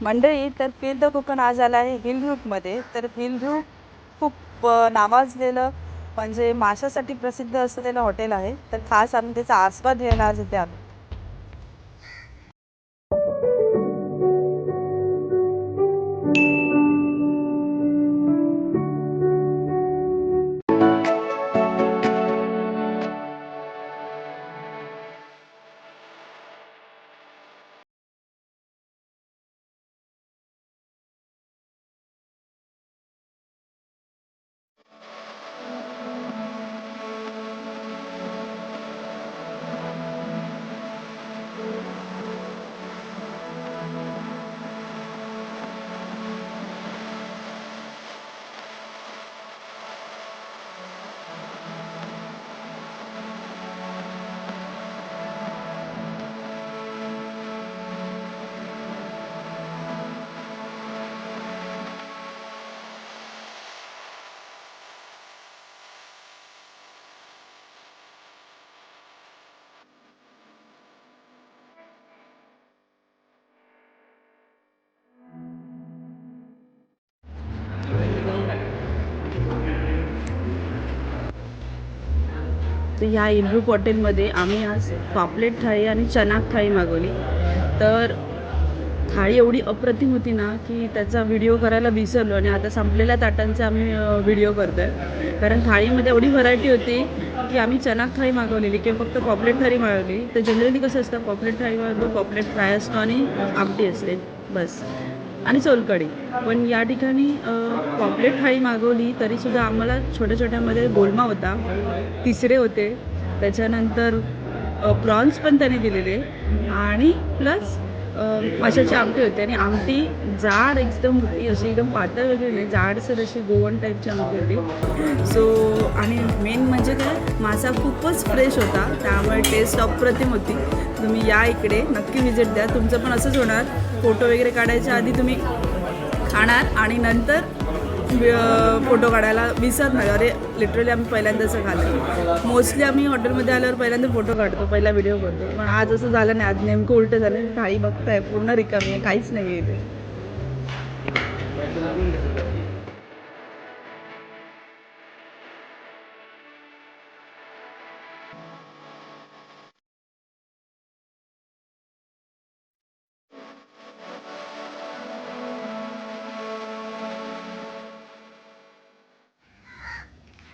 मंडळी, तर फिर द कोकण आज आला आहे हिल ग्रुपमध्ये. तर हिल ग्रुप खूप नावाजलेलं म्हणजे माशासाठी प्रसिद्ध असलेलं हॉटेल आहे. तर खास आम्ही त्याचा आस्वाद घ्यायला आज इथे आलो. तर ह्या हिल ग्रुप हॉटेलमध्ये आम्ही आज पापलेट थाळी आणि चना थाळी मागवली. तर थाळी एवढी अप्रतिम होती ना की त्याचा व्हिडिओ करायला विसरलो आणि आता संपलेल्या ताटांचा आम्ही व्हिडिओ करतो आहे. कारण थाळीमध्ये एवढी व्हरायटी होती की आम्ही चना थाळी मागवलेली किंवा फक्त पॉपलेट थाळी मागवली. तर जनरली कसं असतं, पॉपलेट थाळी मागवतो, पॉपलेट फ्राय असतो आणि आमटी असते बस, आणि सोलकढी. पण या ठिकाणी पॉपलेट थाळी मागवली तरीसुद्धा आम्हाला छोट्या छोट्यामध्ये बोलमा होता, तिसरे होते, त्याच्यानंतर प्रॉन्स पण त्याने दिलेले, आणि प्लस माशाची आमटी होती. आणि आमटी जाड एकदम होती, अशी एकदम पातळ वगैरे नाही, जाडसर अशी गोवन टाईपची आमटी होती. सो आणि मेन म्हणजे काय, मासा खूपच फ्रेश होता, त्यामुळे टेस्ट अप्रतिम होती. तुम्ही या इकडे नक्की व्हिजिट द्या. तुमचं पण असंच होणार, फोटो वगैरे काढायच्या आधी तुम्ही खाणार आणि नंतर फोटो काढायला विसरणार. अरे लिटरली आम्ही पहिल्यांदाच खाल्लं. मोस्टली आम्ही हॉटेलमध्ये आल्यावर पहिल्यांदा फोटो काढतो, पहिला व्हिडिओ करतो, पण आज असं झालं नाही. आज नेमकं उलटं झालं. थाळी बघताय पूर्ण रिकामी आहे, काहीच नाही आहे इथे.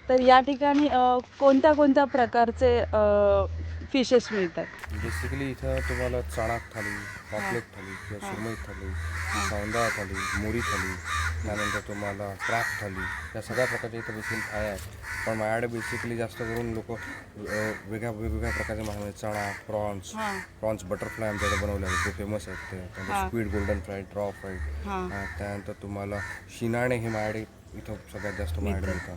तर या ठिकाणी कोणत्या कोणत्या प्रकारचे फिशेस मिळतात? बेसिकली इथं तुम्हाला चणा थाली, पॉपलेट थाली किंवा सुरमई थाली, सौंदा थाली, मोरी थाली, त्यानंतर तुम्हाला क्रॅक थाली, या सगळ्या प्रकारच्या इथं बेसिकली थाळ्या आहेत. पण माझ्याकडे बेसिकली जास्त करून लोक वेगवेगळ्या प्रकारचे मासे, चणा, प्रॉन्स बटरफ्लाय आमच्याकडे बनवले आहेत, जे फेमस आहेत ते. त्यानंतर squid golden fried, draw fried, त्यानंतर तुम्हाला शिनाणे हे माझ्याकडे इथं सगळ्यात जास्त माझ्याकडे मिळतात.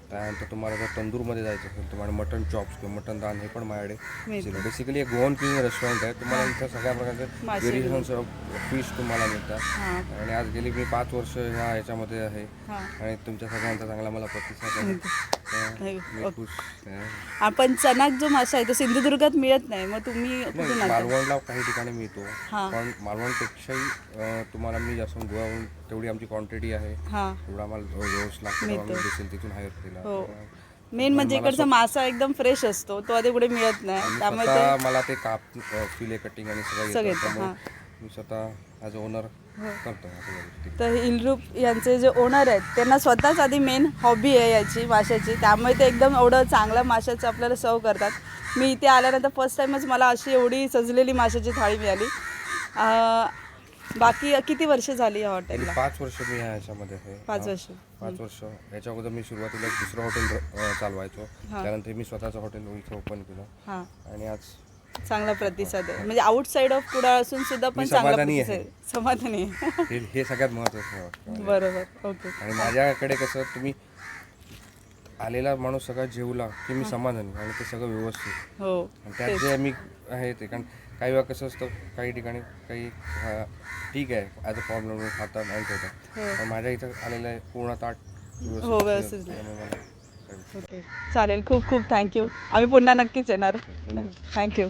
त्यानंतर तुम्हाला जर तंदूरमध्ये जायचं असेल, तुम्हाला मटन चॉप्स किंवा मटन दान हे पण माझ्याकडे. बेसिकली एक गोवन क्विझिन रेस्टॉरंट आहे. तुम्हाला इथं सगळ्या प्रकारचे व्हेरिएशन्स ऑफ फिश तुम्हाला मिळतात. आणि आज गेली मी 5 वर्ष ह्या याच्यामध्ये आहे आणि तुमच्या सगळ्यांचा चांगला मला प्रतिसाद आहे. आपण चणाक जो मासा आहे तो सिंधुदुर्गात मिळत नाही, मग तुम्ही मालवणला काही ठिकाणी मिळतो, पण मालवणपेक्षाही तुम्हाला मी जास्त गोव्याहून तेवढी आमची क्वांटिटी आहे, तेवढा आम्हाला रोज लागतो, तिथून हायर केला. मेन म्हणजे इकडचा मासा एकदम फ्रेश असतो, तो आधी पुढे मिळत नाही, त्यामुळे मला ते काप फिले कटिंग आणि सगळं मी स्वतः ॲज अ ओनर करतो. तर हिल ग्रुप यांचे जे ओनर आहेत त्यांना स्वतःच आधी मेन हॉबी आहे याची, माशाची, त्यामुळे ते एकदम एवढं चांगल्या माशाचं आपल्याला सर्व करतात. मी इथे आल्यानंतर फर्स्ट टाईमच मला अशी एवढी सजलेली माशाची थाळी मिळाली. बाकी किती वर्ष झाली या हॉटेलला? 5 वर्ष मी ह्याच्यामध्ये आहे. 5 वर्ष. याच्या अगोदर मी सुरुवातीला एक दुसरं हॉटेल चालवायचो, त्यानंतर मी स्वतःचं हॉटेल इथं ओपन केलं आणि आज चांगला प्रतिसाद आहे. म्हणजे आउटसाइड ऑफ कुडाळ असून सुद्धा पण चांगला समाधानी आहे. हे सगळ्यात महत्त्वाचं. बरोबर, ओके. आणि माझ्याकडे कसं, तुम्ही आलेला माणूस सगळा जेवला की मी समाधानी आणि ते सगळं व्यवस्थित. हो, त्यात जे मी आहे ते, कारण काही वेळा कसं असतं, काही ठिकाणी काही ठीक आहे ॲज अ प्रॉब्लेम खातात आणि ठेवतात, पण माझ्या इथं आलेलं आहे पूर्ण ताट व्यवस्थित. ओके, चालेल. खूप खूप थँक्यू. आम्ही पुन्हा नक्कीच येणार. थँक्यू.